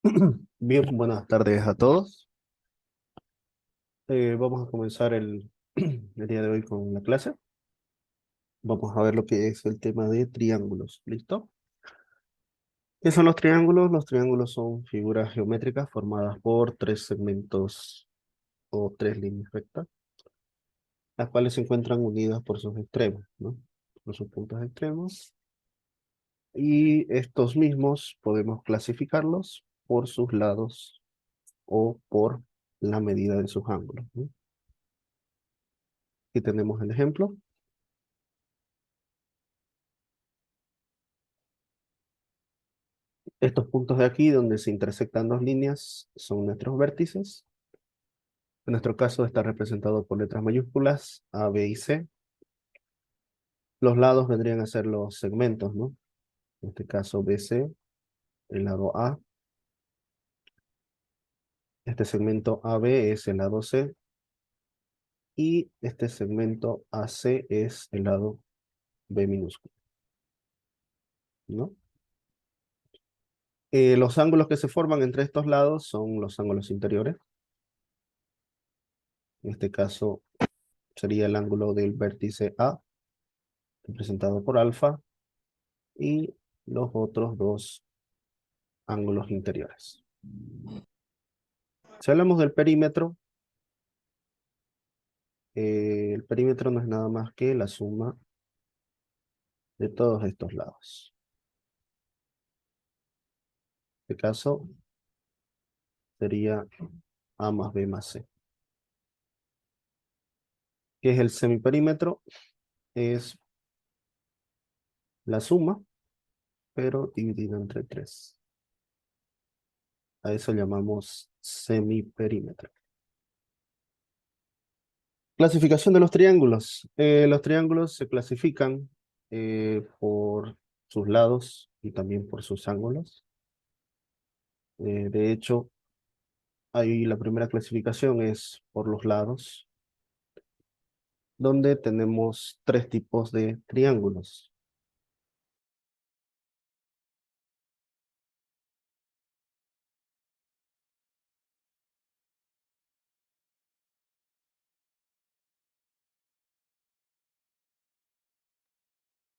Bien, buenas tardes a todos. Vamos a comenzar el día de hoy con la clase. Vamos a ver lo que es el tema de triángulos. ¿Listo? ¿Qué son los triángulos? Los triángulos son figuras geométricas formadas por tres segmentos o tres líneas rectas, las cuales se encuentran unidas por sus extremos, ¿no? Por sus puntos extremos. Y estos mismos podemos clasificarlos por sus lados o por la medida de sus ángulos, ¿no? Aquí tenemos el ejemplo. Estos puntos de aquí donde se intersectan dos líneas son nuestros vértices. En nuestro caso está representado por letras mayúsculas A, B y C. Los lados vendrían a ser los segmentos, ¿no? En este caso BC, el lado A. Este segmento AB es el lado C. Y este segmento AC es el lado B minúsculo, ¿no? Los ángulos que se forman entre estos lados son los ángulos interiores. En este caso sería el ángulo del vértice A, representado por alfa, y los otros dos ángulos interiores. Si hablamos del perímetro, el perímetro no es nada más que la suma de todos estos lados. En este caso sería A más B más C. ¿Qué es el semiperímetro? Es la suma, pero dividida entre 3. A eso llamamos semiperímetro. Clasificación de los triángulos. Los triángulos se clasifican por sus lados y también por sus ángulos. De hecho, ahí la primera clasificación es por los lados, donde tenemos tres tipos de triángulos.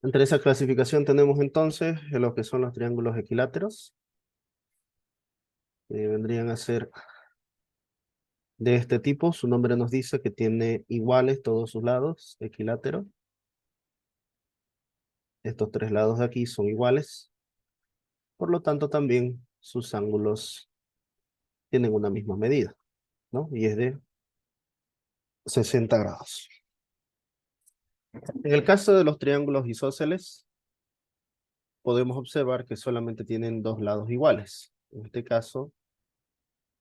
Entre esa clasificación tenemos entonces lo que son los triángulos equiláteros. Vendrían a ser de este tipo. Su nombre nos dice que tiene iguales todos sus lados, equilátero. Estos tres lados de aquí son iguales. Por lo tanto, también sus ángulos tienen una misma medida, ¿no? Y es de 60 grados. En el caso de los triángulos isósceles, podemos observar que solamente tienen dos lados iguales. En este caso,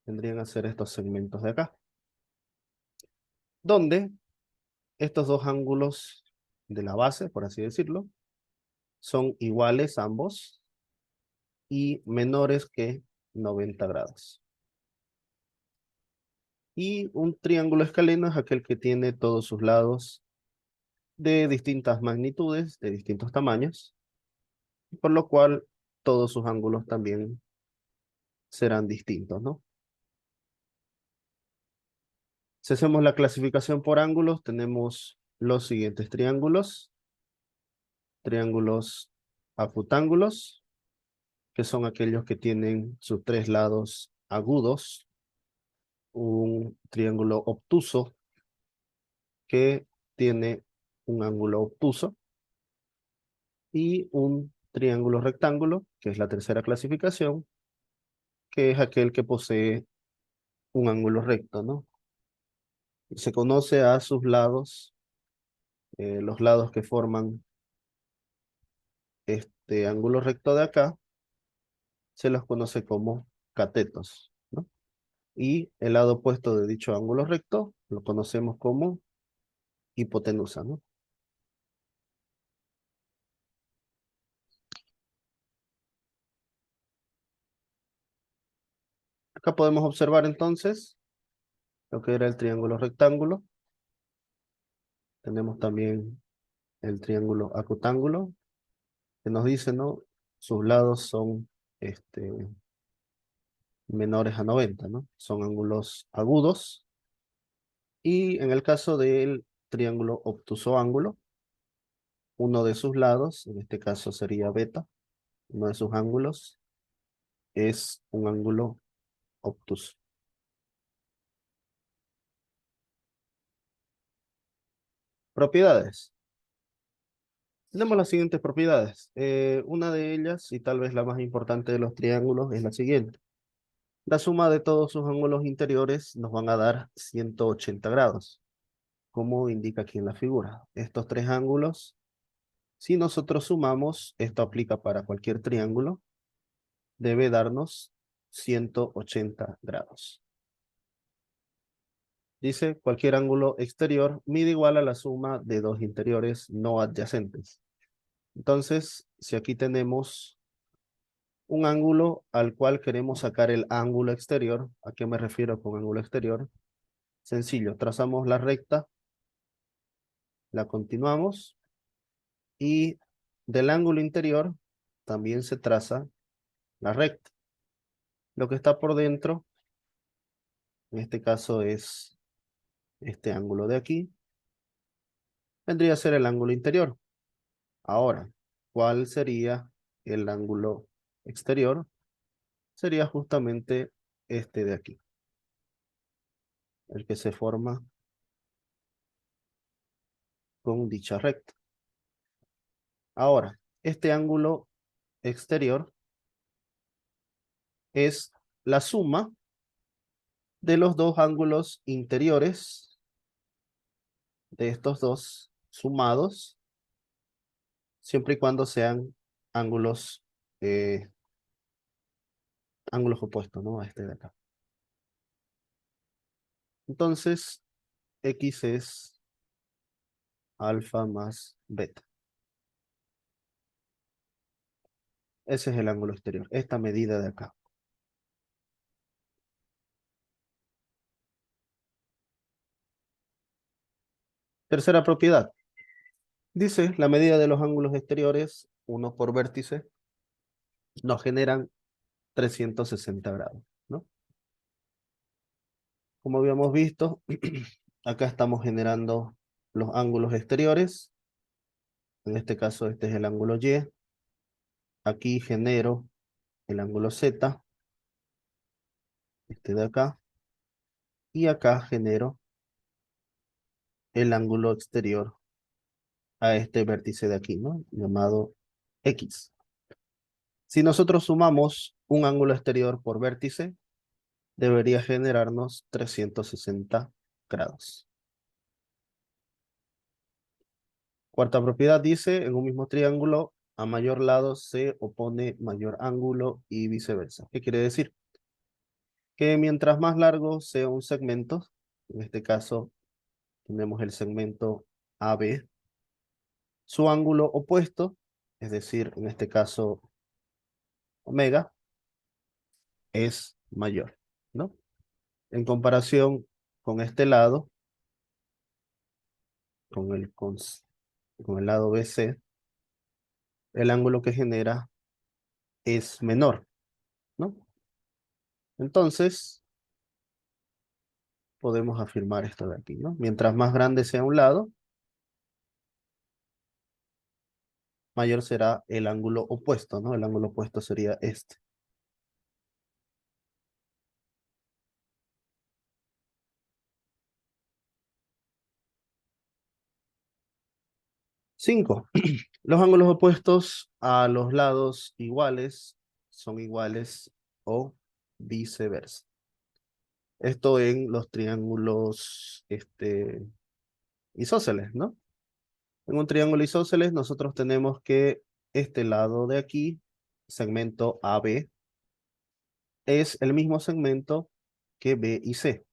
tendrían a ser estos segmentos de acá, donde estos dos ángulos de la base, por así decirlo, son iguales ambos y menores que 90 grados. Y un triángulo escaleno es aquel que tiene todos sus lados de distintas magnitudes, de distintos tamaños, por lo cual todos sus ángulos también serán distintos, ¿no? Si hacemos la clasificación por ángulos, tenemos los siguientes triángulos. Triángulos acutángulos, que son aquellos que tienen sus tres lados agudos. Un triángulo obtuso, que tiene un ángulo obtuso. Y un triángulo rectángulo, que es la tercera clasificación, que es aquel que posee un ángulo recto, ¿no? Se conoce a sus lados, los lados que forman este ángulo recto de acá, se los conoce como catetos, ¿no? Y el lado opuesto de dicho ángulo recto lo conocemos como hipotenusa, ¿no? Acá podemos observar entonces lo que era el triángulo rectángulo. Tenemos también el triángulo acutángulo, que nos dice, ¿no? Sus lados son este, menores a 90, ¿no? Son ángulos agudos. Y en el caso del triángulo obtuso ángulo, uno de sus lados, en este caso sería beta, uno de sus ángulos es un ángulo obtuso. Propiedades. Tenemos las siguientes propiedades. Una de ellas, y tal vez la más importante de los triángulos, es la siguiente. La suma de todos sus ángulos interiores nos van a dar 180 grados, como indica aquí en la figura. Estos tres ángulos, si nosotros sumamos, esto aplica para cualquier triángulo, debe darnos 180 grados. Dice, cualquier ángulo exterior mide igual a la suma de dos interiores no adyacentes. Entonces, si aquí tenemos un ángulo al cual queremos sacar el ángulo exterior, ¿a qué me refiero con ángulo exterior? Sencillo, trazamos la recta, la continuamos y del ángulo interior también se traza la recta. Lo que está por dentro, en este caso es este ángulo de aquí, vendría a ser el ángulo interior. Ahora, ¿cuál sería el ángulo exterior? Sería justamente este de aquí, el que se forma con dicha recta. Ahora, este ángulo exterior es la suma de los dos ángulos interiores de estos dos sumados, siempre y cuando sean ángulos, eh, ángulos opuestos, ¿no? A este de acá. Entonces, X es alfa más beta. Ese es el ángulo exterior, esta medida de acá. Tercera propiedad. Dice, la medida de los ángulos exteriores, uno por vértice, nos generan 360 grados, ¿no? Como habíamos visto, acá estamos generando los ángulos exteriores. En este caso, este es el ángulo Y. Aquí genero el ángulo Z, este de acá. Y acá genero el ángulo exterior a este vértice de aquí, ¿no? Llamado X. Si nosotros sumamos un ángulo exterior por vértice, debería generarnos 360 grados. Cuarta propiedad dice, en un mismo triángulo, a mayor lado se opone mayor ángulo y viceversa. ¿Qué quiere decir? Que mientras más largo sea un segmento, en este caso tenemos el segmento AB, su ángulo opuesto, es decir, en este caso omega, es mayor, ¿no? En comparación con este lado, con con el lado BC, el ángulo que genera es menor, ¿no? Entonces, podemos afirmar esto de aquí, ¿no? Mientras más grande sea un lado, mayor será el ángulo opuesto, ¿no? El ángulo opuesto sería este. 5. Los ángulos opuestos a los lados iguales son iguales o viceversa. Esto en los triángulos isósceles, ¿no? En un triángulo isósceles nosotros tenemos que este lado de aquí, segmento AB, es el mismo segmento que B y C.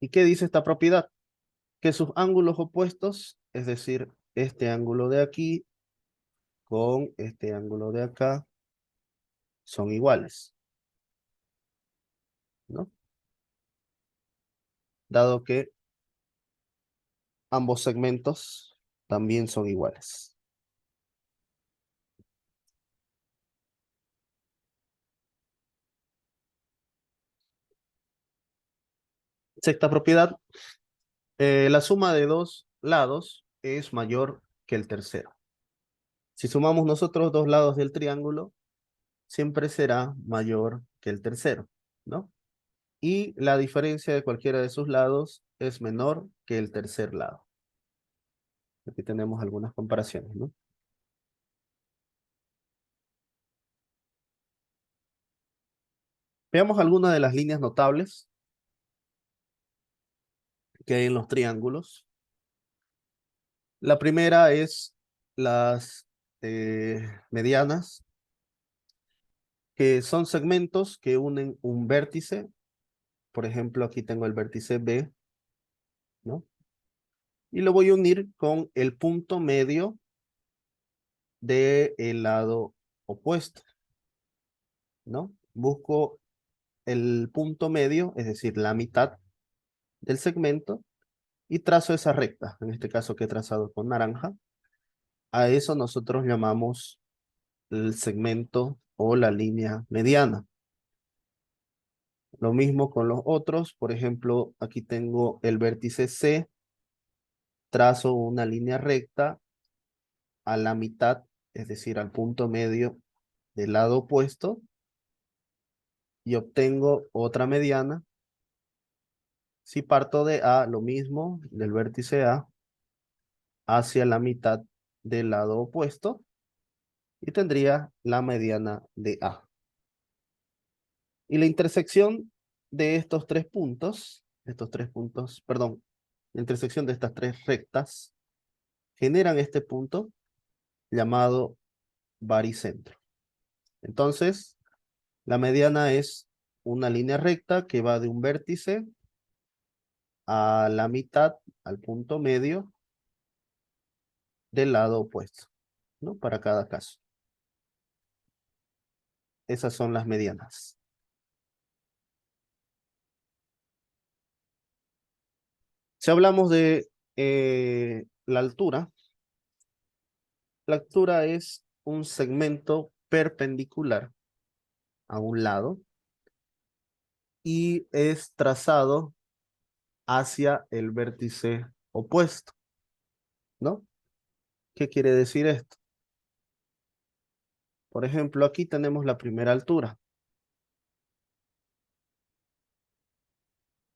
¿Y qué dice esta propiedad? Que sus ángulos opuestos, es decir, este ángulo de aquí con este ángulo de acá, son iguales, ¿no? Dado que ambos segmentos también son iguales. Sexta propiedad, la suma de dos lados es mayor que el tercero. Si sumamos nosotros dos lados del triángulo, siempre será mayor que el tercero, ¿no? Y la diferencia de cualquiera de sus lados es menor que el tercer lado. Aquí tenemos algunas comparaciones, ¿no? Veamos algunas de las líneas notables que hay en los triángulos. La primera es las medianas, que son segmentos que unen un vértice. Por ejemplo, aquí tengo el vértice B, ¿no? Y lo voy a unir con el punto medio del lado opuesto, ¿no? Busco el punto medio, es decir, la mitad del segmento, y trazo esa recta, en este caso que he trazado con naranja. A eso nosotros llamamos el segmento o la línea mediana. Lo mismo con los otros, por ejemplo, aquí tengo el vértice C, trazo una línea recta a la mitad, es decir, al punto medio del lado opuesto, y obtengo otra mediana. Si parto de A, lo mismo, del vértice A, hacia la mitad del lado opuesto, y tendría la mediana de A. Y la intersección de estos tres puntos, perdón, la intersección de estas tres rectas, generan este punto llamado baricentro. Entonces, la mediana es una línea recta que va de un vértice a la mitad, al punto medio del lado opuesto, ¿no? Para cada caso. Esas son las medianas. Si hablamos de la altura es un segmento perpendicular a un lado y es trazado hacia el vértice opuesto, ¿no? ¿Qué quiere decir esto? Por ejemplo, aquí tenemos la primera altura.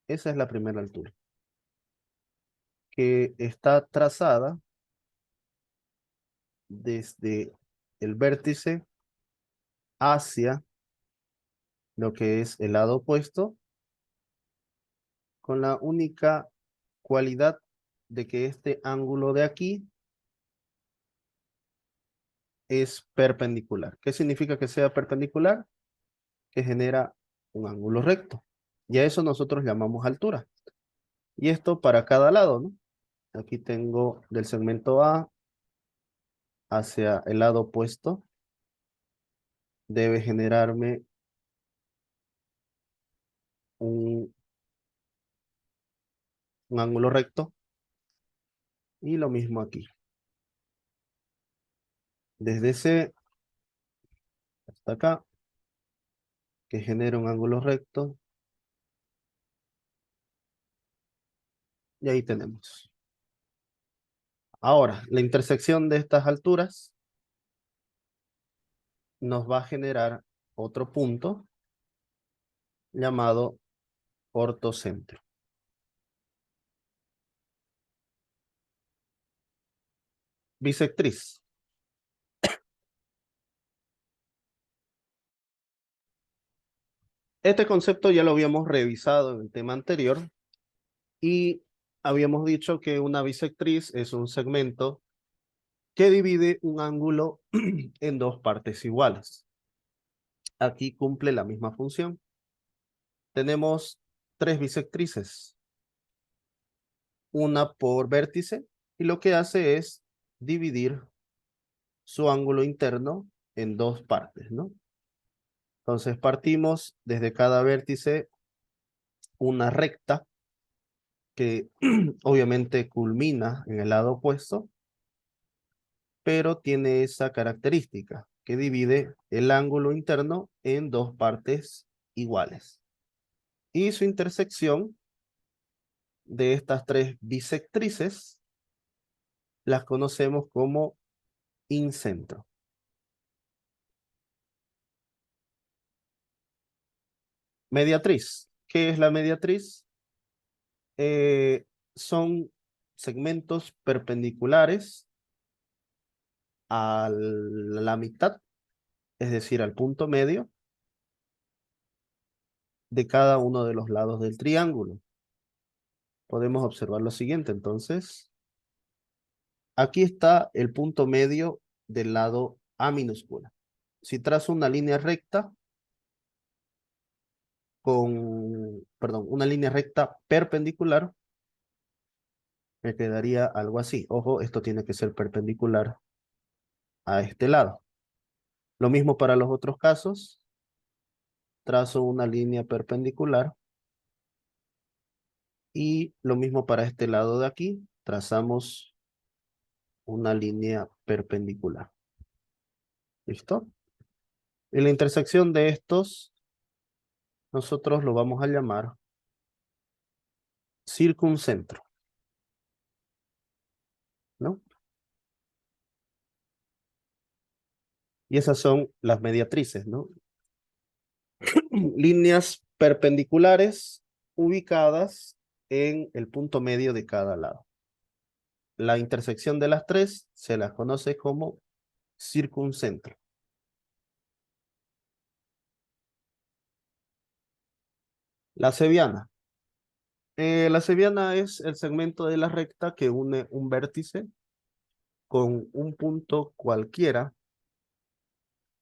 Esa es la primera altura, que está trazada desde el vértice hacia lo que es el lado opuesto, con la única cualidad de que este ángulo de aquí es perpendicular. ¿Qué significa que sea perpendicular? Que genera un ángulo recto. Y a eso nosotros llamamos altura. Y esto para cada lado, ¿no? Aquí tengo del segmento A hacia el lado opuesto. Debe generarme un, un ángulo recto. Y lo mismo aquí. Desde C hasta acá, que genera un ángulo recto. Y ahí tenemos. Ahora, la intersección de estas alturas nos va a generar otro punto llamado ortocentro. Bisectriz. Este concepto ya lo habíamos revisado en el tema anterior y habíamos dicho que una bisectriz es un segmento que divide un ángulo en dos partes iguales. Aquí cumple la misma función. Tenemos tres bisectrices, una por vértice, y lo que hace es dividir su ángulo interno en dos partes, ¿no? Entonces partimos desde cada vértice una recta que obviamente culmina en el lado opuesto, pero tiene esa característica que divide el ángulo interno en dos partes iguales. Y su intersección de estas tres bisectrices las conocemos como incentro. Mediatriz. ¿Qué es la mediatriz? Son segmentos perpendiculares a la mitad, es decir, al punto medio de cada uno de los lados del triángulo. Podemos observar lo siguiente, entonces. Aquí está el punto medio del lado A minúscula. Si trazo una línea recta una línea recta perpendicular, me quedaría algo así. Ojo, esto tiene que ser perpendicular a este lado. Lo mismo para los otros casos. Trazo una línea perpendicular. Y lo mismo para este lado de aquí. Trazamos una línea perpendicular. ¿Listo? Y la intersección de estos, nosotros lo vamos a llamar circuncentro, ¿no? Y esas son las mediatrices, ¿no? Líneas perpendiculares ubicadas en el punto medio de cada lado. La intersección de las tres se las conoce como circuncentro. La cebiana. La cebiana es el segmento de la recta que une un vértice con un punto cualquiera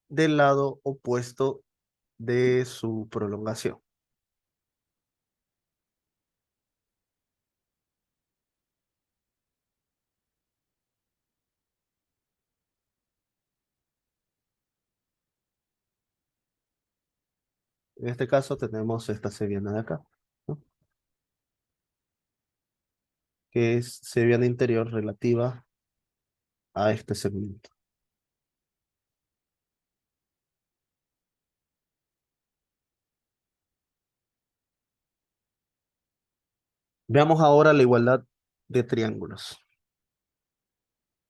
del lado opuesto de su prolongación. En este caso tenemos esta cebiana de acá, ¿no? Que es cebiana interior relativa a este segmento. Veamos ahora la igualdad de triángulos.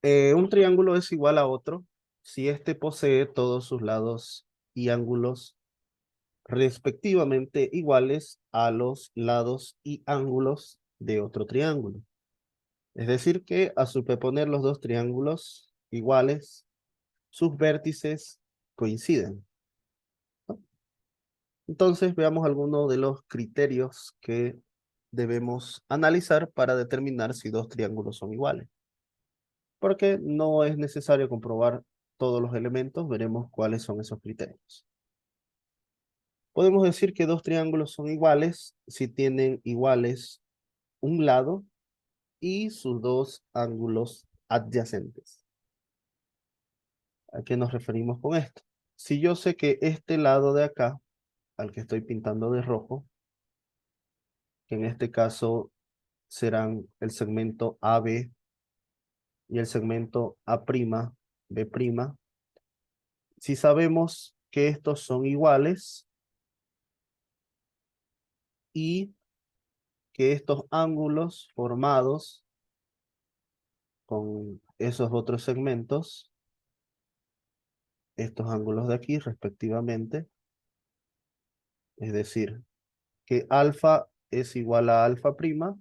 Un triángulo es igual a otro si éste posee todos sus lados y ángulos respectivamente iguales a los lados y ángulos de otro triángulo. Es decir que a superponer los dos triángulos iguales, sus vértices coinciden, ¿no? Entonces veamos algunos de los criterios que debemos analizar para determinar si dos triángulos son iguales. Porque no es necesario comprobar todos los elementos, veremos cuáles son esos criterios. Podemos decir que dos triángulos son iguales si tienen iguales un lado y sus dos ángulos adyacentes. ¿A qué nos referimos con esto? Si yo sé que este lado de acá, al que estoy pintando de rojo, que en este caso serán el segmento AB y el segmento A'B', si sabemos que estos son iguales y que estos ángulos formados con esos otros segmentos, estos ángulos de aquí respectivamente, es decir, que alfa es igual a alfa prima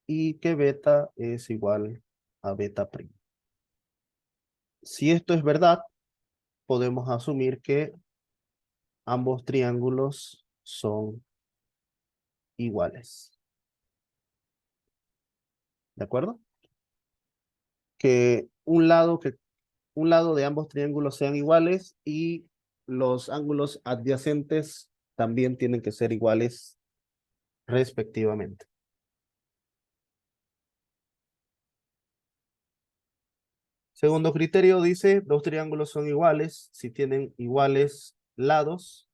y que beta es igual a beta prima. Si esto es verdad, podemos asumir que ambos triángulos son iguales. ¿De acuerdo? Que un lado de ambos triángulos sean iguales y los ángulos adyacentes también tienen que ser iguales respectivamente. Segundo criterio dice, dos triángulos son iguales si tienen iguales lados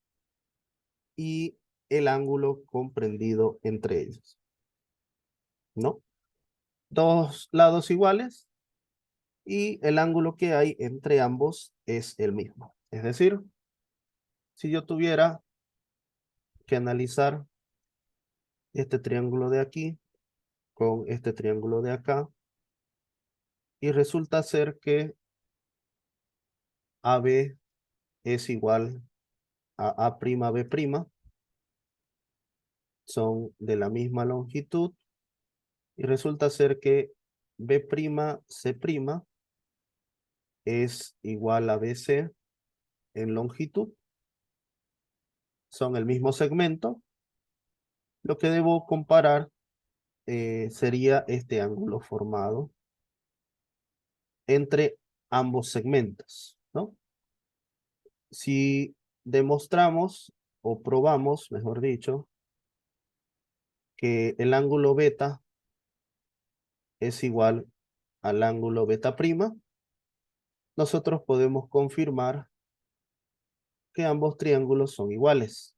y el ángulo comprendido entre ellos, ¿no? Dos lados iguales y el ángulo que hay entre ambos es el mismo. Es decir, si yo tuviera que analizar este triángulo de aquí, con este triángulo de acá. Y resulta ser que AB es igual a A'B', son de la misma longitud. Y resulta ser que B'C' es igual a BC en longitud. Son el mismo segmento. Lo que debo comparar sería este ángulo formado entre ambos segmentos, ¿no? Si demostramos o probamos, mejor dicho, que el ángulo beta es igual al ángulo beta prima, nosotros podemos confirmar que ambos triángulos son iguales,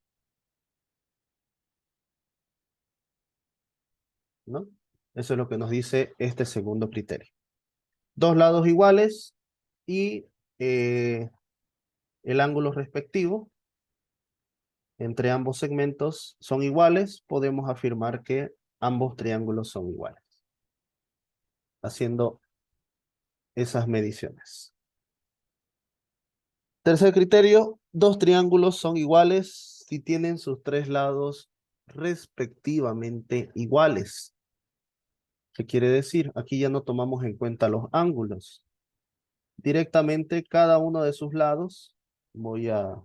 ¿no? Eso es lo que nos dice este segundo criterio. Dos lados iguales y el ángulo respectivo entre ambos segmentos son iguales, podemos afirmar que ambos triángulos son iguales, haciendo esas mediciones. Tercer criterio, dos triángulos son iguales si tienen sus tres lados respectivamente iguales. ¿Qué quiere decir? Aquí ya no tomamos en cuenta los ángulos. Directamente cada uno de sus lados, voy a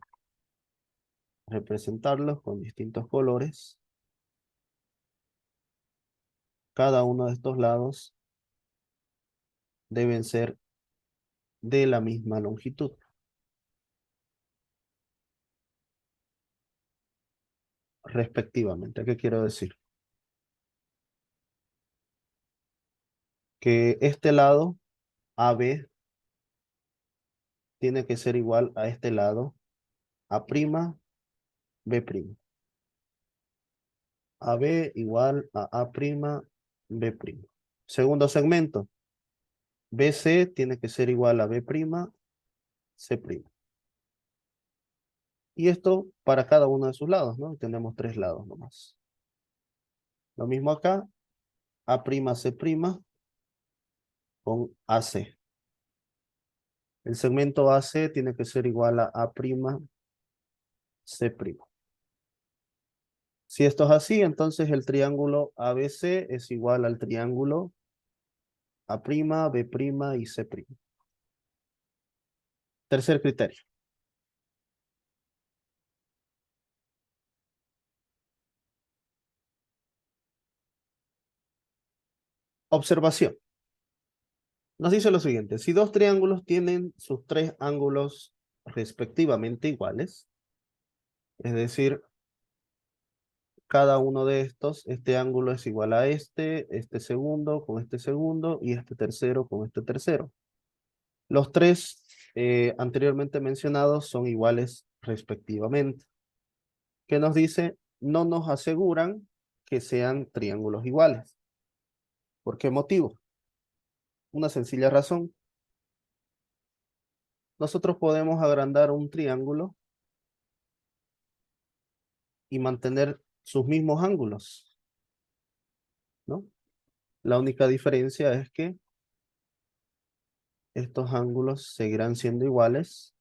representarlos con distintos colores. Cada uno de estos lados deben ser de la misma longitud. Respectivamente. ¿Qué quiero decir? Que este lado AB tiene que ser igual a este lado A', B'. AB igual a A', B'. Segundo segmento, BC tiene que ser igual a B', C'. Y esto para cada uno de sus lados, ¿no? Tenemos tres lados nomás. Lo mismo acá, A'C' con AC. El segmento AC tiene que ser igual a A'C'. Si esto es así, entonces el triángulo ABC es igual al triángulo A', B' y C'. Tercer criterio. Observación. Nos dice lo siguiente. Si dos triángulos tienen sus tres ángulos respectivamente iguales, es decir, cada uno de estos, este ángulo es igual a este segundo con este segundo y este tercero con este tercero. Los tres anteriormente mencionados son iguales respectivamente. ¿Qué nos dice? No nos aseguran que sean triángulos iguales. ¿Por qué motivo? Una sencilla razón. Nosotros podemos agrandar un triángulo y mantener sus mismos ángulos, ¿no? La única diferencia es que estos ángulos seguirán siendo iguales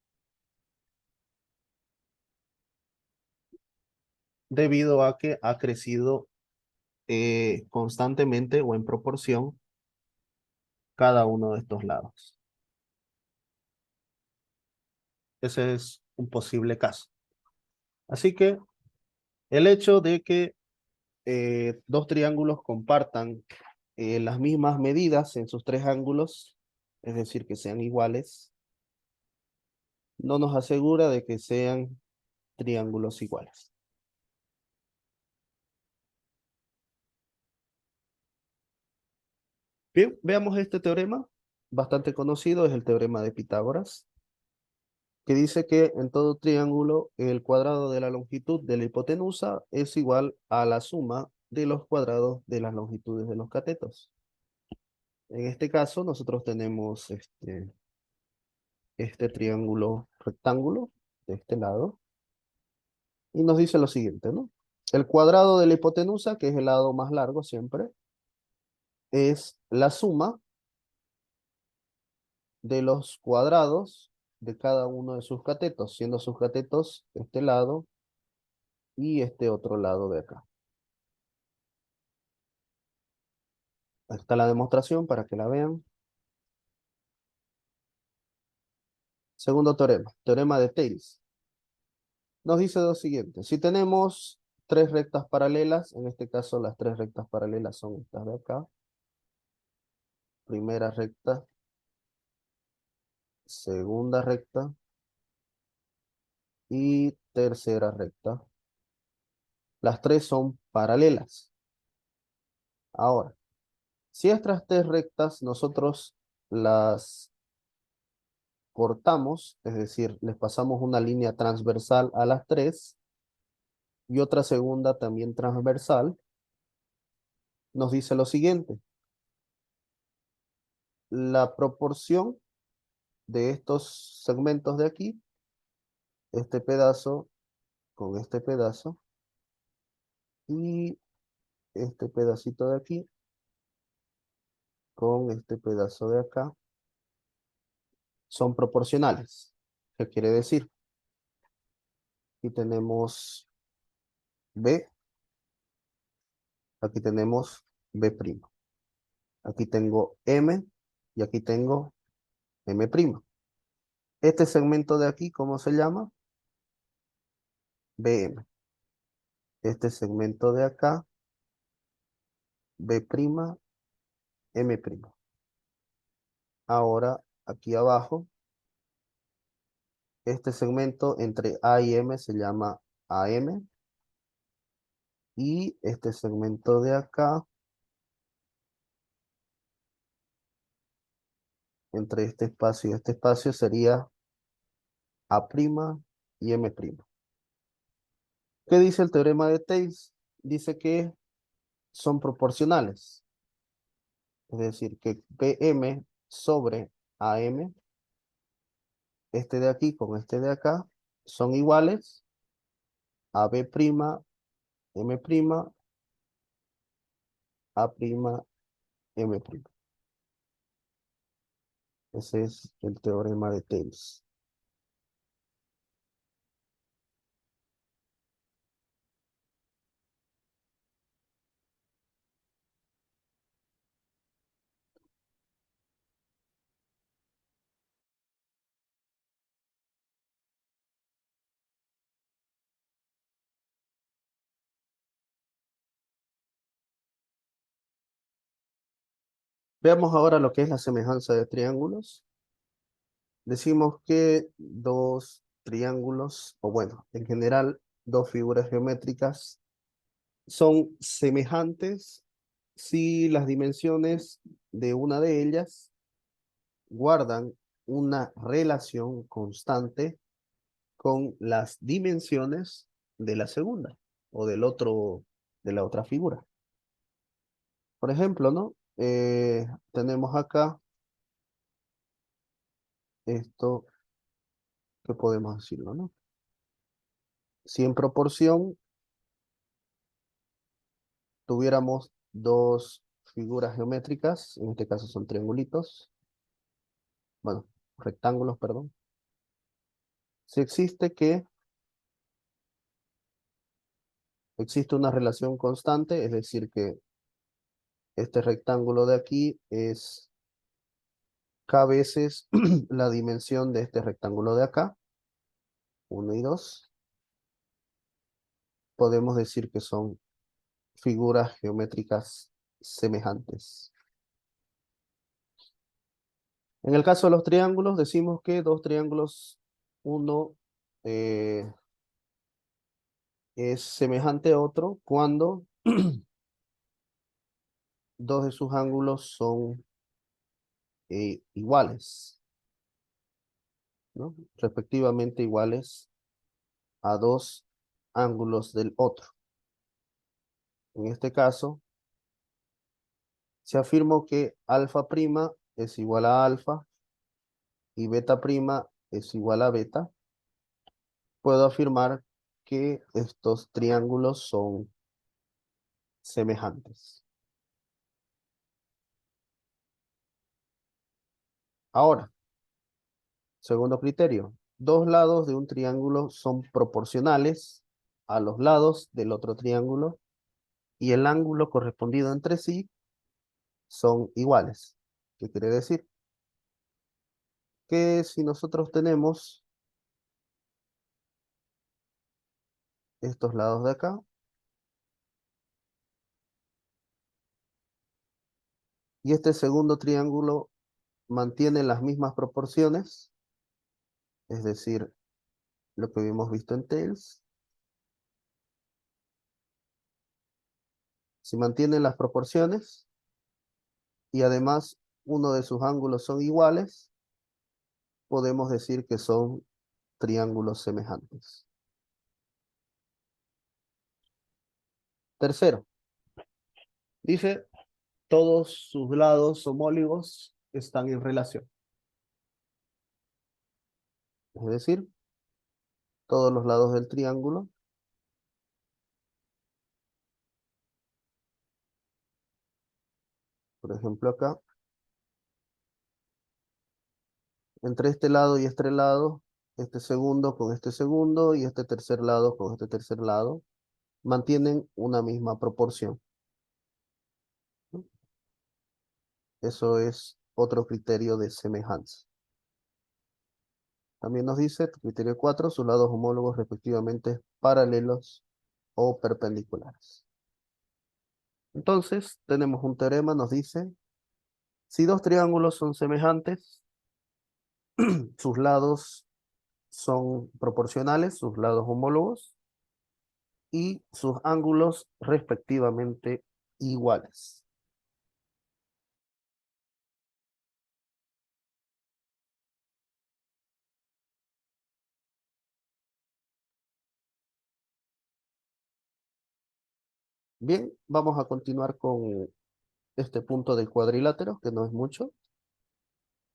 debido a que ha crecido constantemente o en proporción cada uno de estos lados. Ese es un posible caso. Así que el hecho de que dos triángulos compartan las mismas medidas en sus tres ángulos, es decir, que sean iguales, no nos asegura de que sean triángulos iguales. Bien, veamos este teorema, bastante conocido, es el teorema de Pitágoras, que dice que en todo triángulo el cuadrado de la longitud de la hipotenusa es igual a la suma de los cuadrados de las longitudes de los catetos. En este caso nosotros tenemos este triángulo rectángulo de este lado y nos dice lo siguiente, ¿no? El cuadrado de la hipotenusa, que es el lado más largo siempre, es la suma de los cuadrados de cada uno de sus catetos, siendo sus catetos este lado y este otro lado de acá. Ahí está la demostración para que la vean. Segundo teorema, teorema de Thales. Nos dice lo siguiente: si tenemos tres rectas paralelas, en este caso las tres rectas paralelas son estas de acá. Primera recta, segunda recta y tercera recta. Las tres son paralelas. Ahora, si estas tres rectas nosotros las cortamos, es decir, les pasamos una línea transversal a las tres y otra segunda también transversal, nos dice lo siguiente: la proporción de estos segmentos de aquí, este pedazo con este pedazo y este pedacito de aquí con este pedazo de acá, son proporcionales. ¿Qué quiere decir? Aquí tenemos B, aquí tenemos B'. Aquí tengo M y aquí tengo M'. Este segmento de aquí, ¿cómo se llama? BM. Este segmento de acá, B', M'. Ahora, aquí abajo, este segmento entre A y M se llama AM. Y este segmento de acá, entre este espacio sería A' y M'. ¿Qué dice el teorema de Thales? Dice que son proporcionales. Es decir, que PM sobre AM, este de aquí con este de acá, son iguales a B', M', A', M'. Ese es el teorema de Thales. Veamos ahora lo que es la semejanza de triángulos. Decimos que dos triángulos, o bueno, en general, dos figuras geométricas son semejantes si las dimensiones de una de ellas guardan una relación constante con las dimensiones de la segunda o de la otra figura. Por ejemplo, ¿no? Tenemos acá esto que podemos decirlo, ¿no? Si en proporción tuviéramos dos figuras geométricas, en este caso son triangulitos, bueno, rectángulos, perdón. Si existe una relación constante, es decir, que este rectángulo de aquí es K veces la dimensión de este rectángulo de acá, 1 y 2, podemos decir que son figuras geométricas semejantes. En el caso de los triángulos, decimos que dos triángulos, uno es semejante a otro cuando dos de sus ángulos son iguales, ¿no? Respectivamente iguales a dos ángulos del otro. En este caso, se afirmó que alfa prima es igual a alfa y beta prima es igual a beta. Puedo afirmar que estos triángulos son semejantes. Ahora, segundo criterio. Dos lados de un triángulo son proporcionales a los lados del otro triángulo y el ángulo correspondido entre sí son iguales. ¿Qué quiere decir? Que si nosotros tenemos estos lados de acá y este segundo triángulo mantiene las mismas proporciones, es decir, lo que habíamos visto en Tails, si mantienen las proporciones y además uno de sus ángulos son iguales, podemos decir que son triángulos semejantes. Tercero, dice, todos sus lados homólogos están en relación. Es decir, todos los lados del triángulo, por ejemplo acá, entre este lado y este lado, este segundo con este segundo y este tercer lado con este tercer lado, mantienen una misma proporción, ¿no? Eso es otro criterio de semejanza. También nos dice, criterio 4, sus lados homólogos respectivamente paralelos o perpendiculares. Entonces, tenemos un teorema, nos dice, si dos triángulos son semejantes, sus lados son proporcionales, sus lados homólogos, y sus ángulos respectivamente iguales. Bien, vamos a continuar con este punto del cuadrilátero, que no es mucho.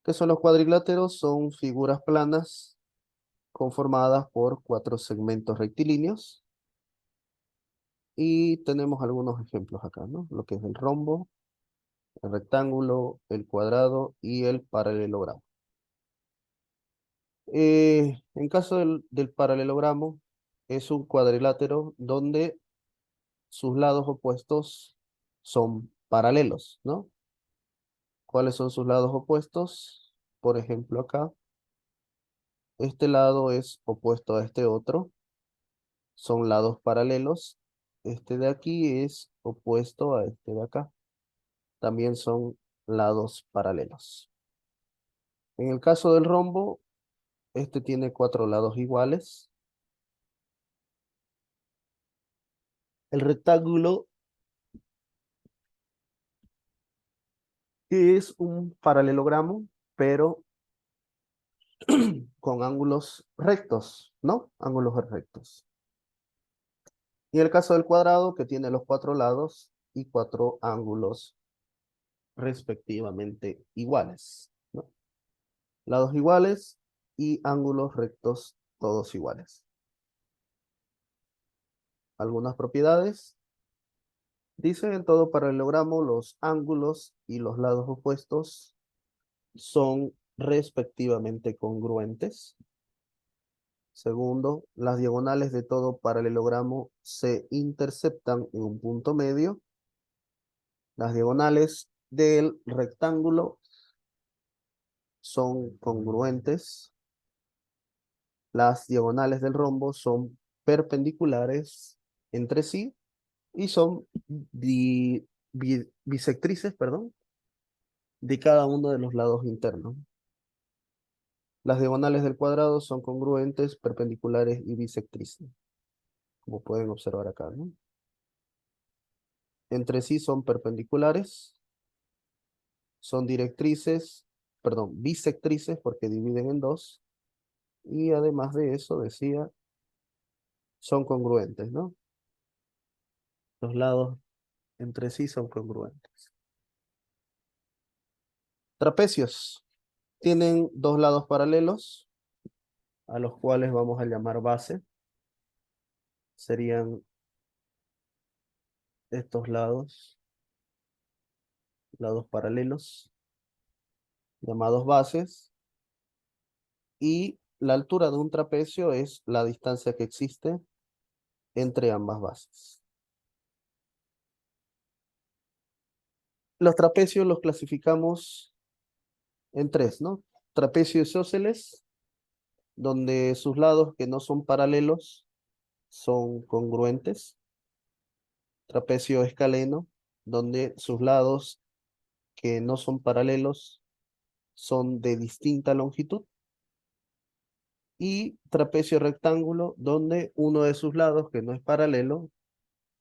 ¿Qué son los cuadriláteros? Son figuras planas conformadas por cuatro segmentos rectilíneos. Y tenemos algunos ejemplos acá, ¿no? Lo que es el rombo, el rectángulo, el cuadrado y el paralelogramo. En caso del paralelogramo, es un cuadrilátero donde sus lados opuestos son paralelos, ¿no? ¿Cuáles son sus lados opuestos? Por ejemplo, acá, este lado es opuesto a este otro, son lados paralelos. Este de aquí es opuesto a este de acá, también son lados paralelos. En el caso del rombo, este tiene cuatro lados iguales. El rectángulo es un paralelogramo, pero con ángulos rectos, ¿no? Ángulos rectos. Y el caso del cuadrado, que tiene los cuatro lados y cuatro ángulos respectivamente iguales, ¿no? Lados iguales y ángulos rectos todos iguales. Algunas propiedades. Dice en todo paralelogramo los ángulos y los lados opuestos son respectivamente congruentes. Segundo, las diagonales de todo paralelogramo se interceptan en un punto medio. Las diagonales del rectángulo son congruentes. Las diagonales del rombo son perpendiculares entre sí y son bisectrices, perdón, de cada uno de los lados internos. Las diagonales del cuadrado son congruentes, perpendiculares y bisectrices, como pueden observar acá, ¿no? Entre sí son perpendiculares, son directrices, perdón, bisectrices porque dividen en dos, y además de eso, decía, son congruentes, ¿no? Los lados entre sí son congruentes. Trapecios tienen dos lados paralelos, a los cuales vamos a llamar base. Serían estos lados paralelos. llamados bases, y la altura de un trapecio es la distancia que existe entre ambas bases. Los trapecios los clasificamos en tres, ¿no? Trapecio isósceles, donde sus lados que no son paralelos son congruentes. Trapecio escaleno, donde sus lados que no son paralelos son de distinta longitud. Y trapecio rectángulo, donde uno de sus lados que no es paralelo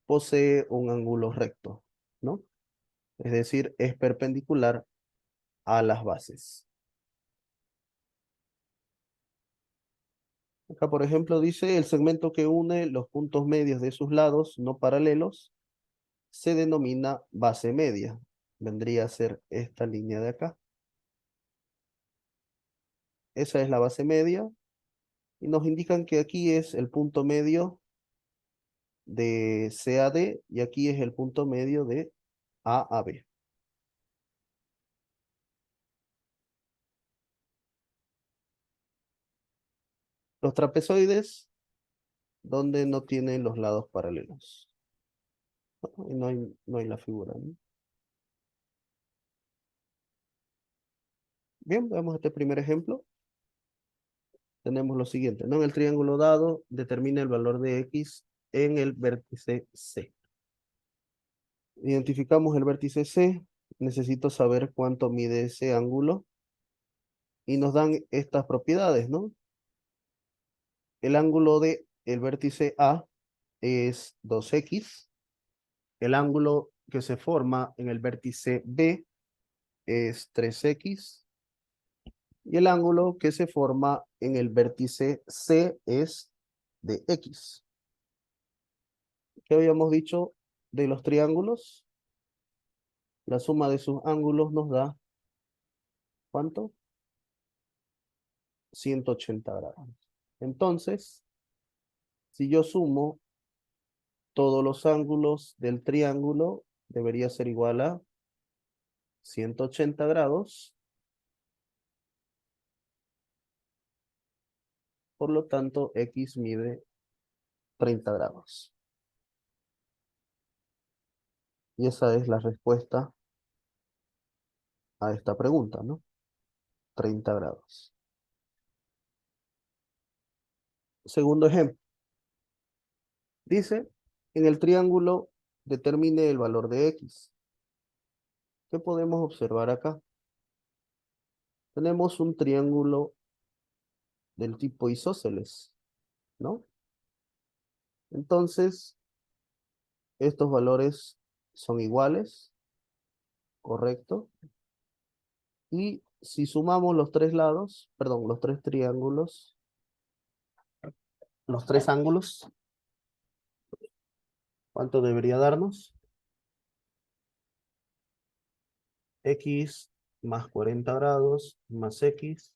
posee un ángulo recto, ¿no? Es decir, es perpendicular a las bases. Acá, por ejemplo, dice el segmento que une los puntos medios de sus lados no paralelos se denomina base media. Vendría a ser esta línea de acá. Esa es la base media y nos indican que aquí es el punto medio de C a D y aquí es el punto medio de A a B. Los trapezoides, donde no tienen los lados paralelos. No hay la figura, ¿no? Bien, veamos este primer ejemplo. Tenemos lo siguiente, ¿no? En el triángulo dado, determina el valor de X en el vértice C. Identificamos el vértice C, necesito saber cuánto mide ese ángulo y nos dan estas propiedades, ¿no? El ángulo de el vértice A es 2X, el ángulo que se forma en el vértice B es 3X y el ángulo que se forma en el vértice C es de X. ¿Qué habíamos dicho de los triángulos? La suma de sus ángulos nos da, ¿cuánto? 180 grados. Entonces, si yo sumo todos los ángulos del triángulo, debería ser igual a 180 grados. Por lo tanto, X mide 30 grados. Y esa es la respuesta a esta pregunta, ¿no? 30 grados. Segundo ejemplo. Dice, en el triángulo determine el valor de X. ¿Qué podemos observar acá? Tenemos un triángulo del tipo isósceles, ¿no? Entonces, estos valores son iguales, ¿correcto? Y si sumamos los tres lados, perdón, los tres triángulos, los tres ángulos, ¿cuánto debería darnos? X más 40 grados más X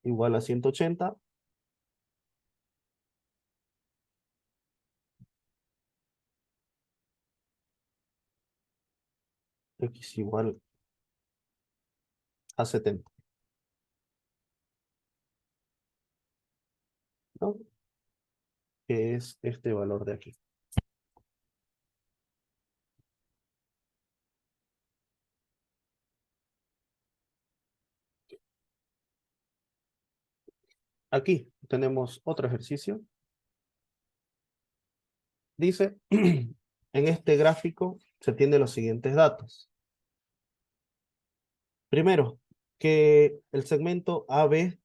igual a 180. X igual a 70, ¿no? Que es este valor de aquí. Aquí tenemos otro ejercicio. Dice, en este gráfico se tienen los siguientes datos. Primero, que el segmento AB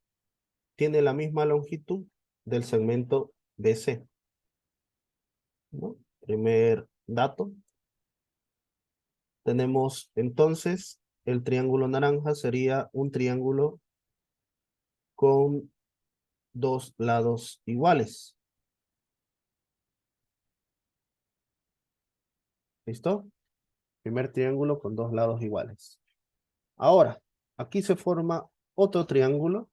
tiene la misma longitud del segmento BC, ¿no? Primer dato. Tenemos entonces el triángulo naranja sería un triángulo con dos lados iguales. ¿Listo? Primer triángulo con dos lados iguales. Ahora, aquí se forma otro triángulo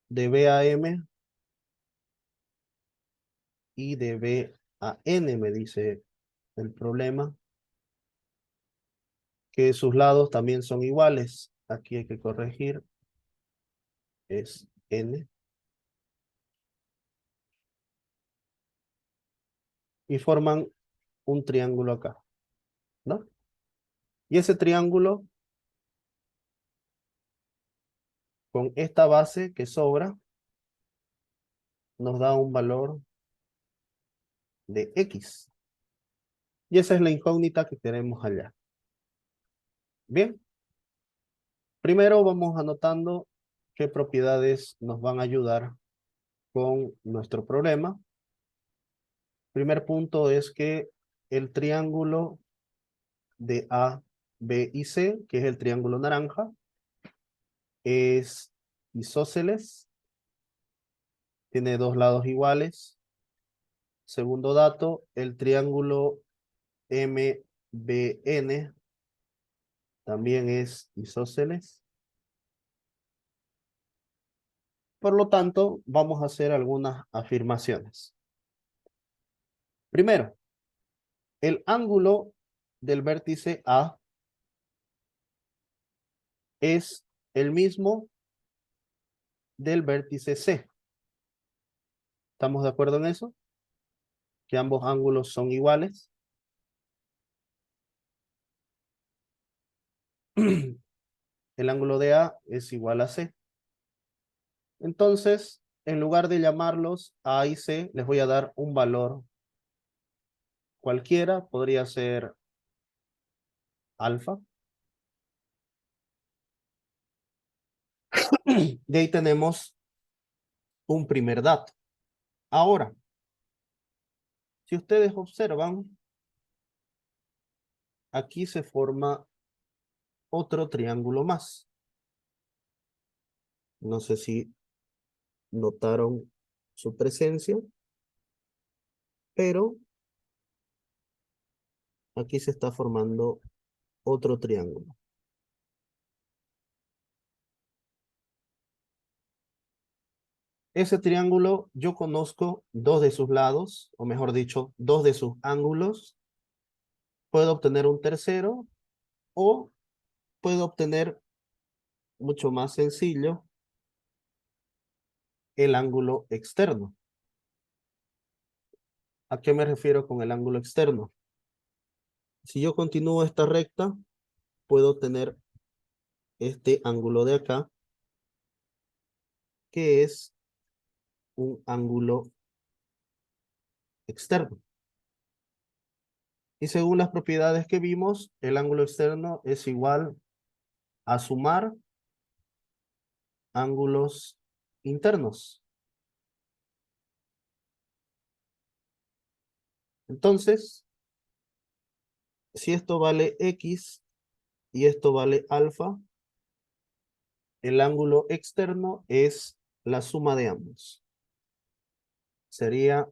de B a M y de B a N, me dice el problema. que sus lados también son iguales. Aquí hay que corregir, es N. Y forman un triángulo acá, ¿no? Y ese triángulo, con esta base que sobra, nos da un valor de X. Y esa es la incógnita que tenemos allá. Bien, primero vamos anotando qué propiedades nos van a ayudar con nuestro problema. Primer punto es que el triángulo de A, B y C, que es el triángulo naranja, es isósceles, tiene dos lados iguales. Segundo dato, el triángulo MBN también es isósceles. Por lo tanto, vamos a hacer algunas afirmaciones. Primero, el ángulo del vértice A es el mismo del vértice C. ¿Estamos de acuerdo en eso? Que ambos ángulos son iguales. El ángulo de A es igual a C. Entonces, en lugar de llamarlos A y C, les voy a dar un valor cualquiera. Podría ser alfa. De ahí tenemos un primer dato. Ahora, si ustedes observan, aquí se forma otro triángulo más. No sé si notaron su presencia, pero aquí se está formando otro triángulo. Ese triángulo yo conozco dos de sus lados, o mejor dicho, dos de sus ángulos. Puedo obtener un tercero o puedo obtener, mucho más sencillo, el ángulo externo. ¿A qué me refiero con el ángulo externo? Si yo continúo esta recta, puedo tener este ángulo de acá, que es un ángulo externo. Y según las propiedades que vimos, el ángulo externo es igual a sumar ángulos internos. Entonces, si esto vale X y esto vale alfa, el ángulo externo es la suma de ambos. Sería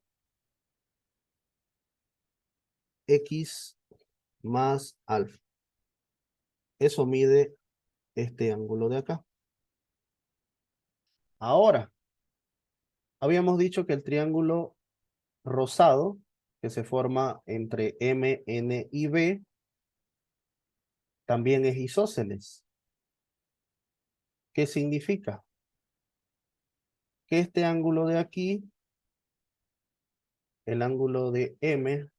X más alfa. Eso mide este ángulo de acá. Ahora, habíamos dicho que el triángulo rosado, que se forma entre M, N y B, también es isósceles. ¿Qué significa? Que este ángulo de aquí, el ángulo de M,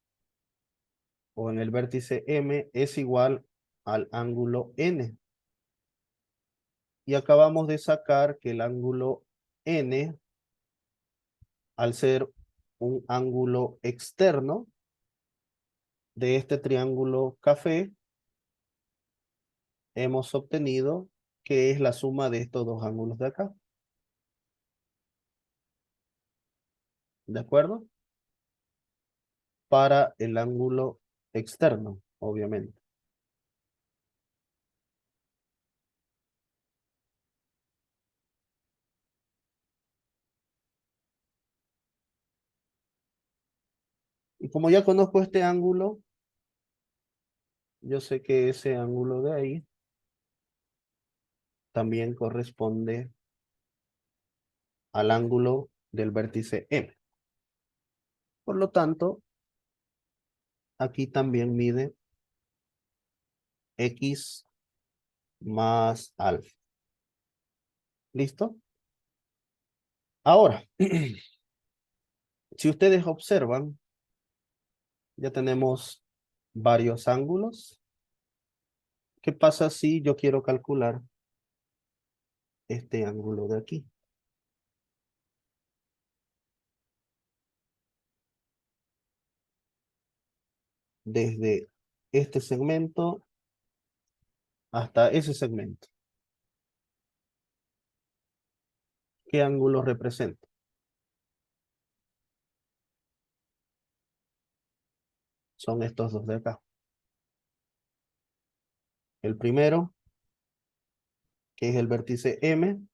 o en el vértice M, es igual al ángulo N. Y acabamos de sacar que el ángulo N, al ser un ángulo externo de este triángulo café, hemos obtenido que es la suma de estos dos ángulos de acá. ¿De acuerdo? Para el ángulo externo, obviamente. Y como ya conozco este ángulo, yo sé que ese ángulo de ahí también corresponde al ángulo del vértice M. Por lo tanto, aquí también mide X más alfa. ¿Listo? Ahora, si ustedes observan, ya tenemos varios ángulos. ¿Qué pasa si yo quiero calcular este ángulo de aquí? Desde este segmento hasta ese segmento. ¿Qué ángulo representa? Son estos dos de acá. El primero, que es el vértice M,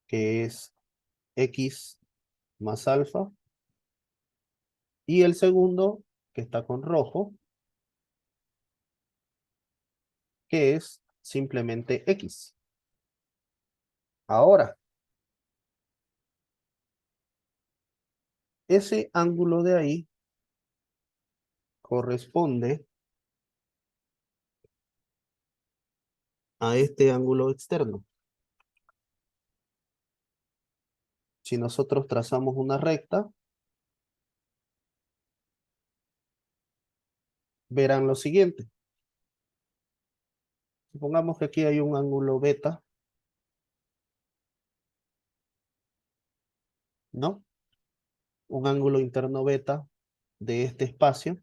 que es X más alfa. Y el segundo, que está con rojo, que es simplemente X. Ahora, ese ángulo de ahí corresponde a este ángulo externo. Si nosotros trazamos una recta, verán lo siguiente. Supongamos que aquí hay un ángulo beta, ¿no? Un ángulo interno beta de este espacio.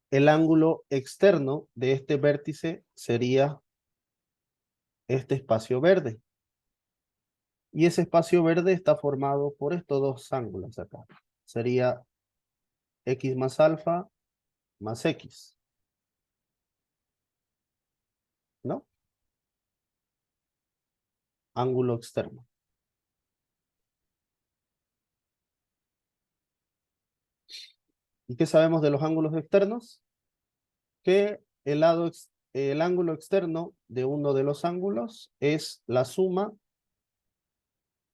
El ángulo externo de este vértice sería este espacio verde. Y ese espacio verde está formado por estos dos ángulos acá. Sería X más alfa más X, ¿no? Ángulo externo. ¿Y qué sabemos de los ángulos externos? Que el ángulo externo de uno de los ángulos es la suma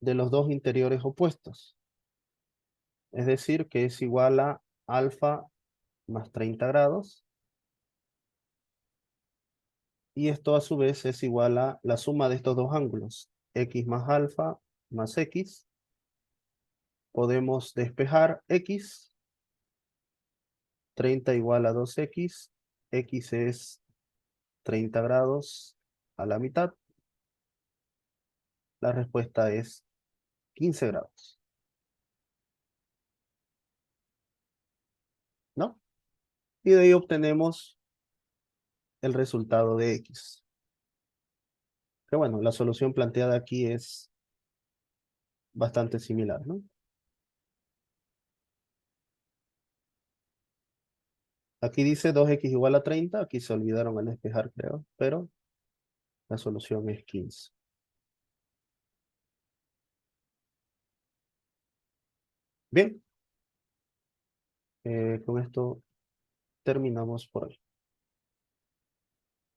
de los dos interiores opuestos. Es decir, que es igual a alfa más 30 grados. Y esto a su vez es igual a la suma de estos dos ángulos. X más alfa más X. Podemos despejar X. 30 igual a 2X. X es 30 grados a la mitad. La respuesta es 15 grados, ¿no? Y de ahí obtenemos el resultado de X. Que bueno, la solución planteada aquí es bastante similar, ¿no? Aquí dice 2X igual a 30, aquí se olvidaron al despejar, creo, pero la solución es 15. Bien, con esto terminamos por hoy.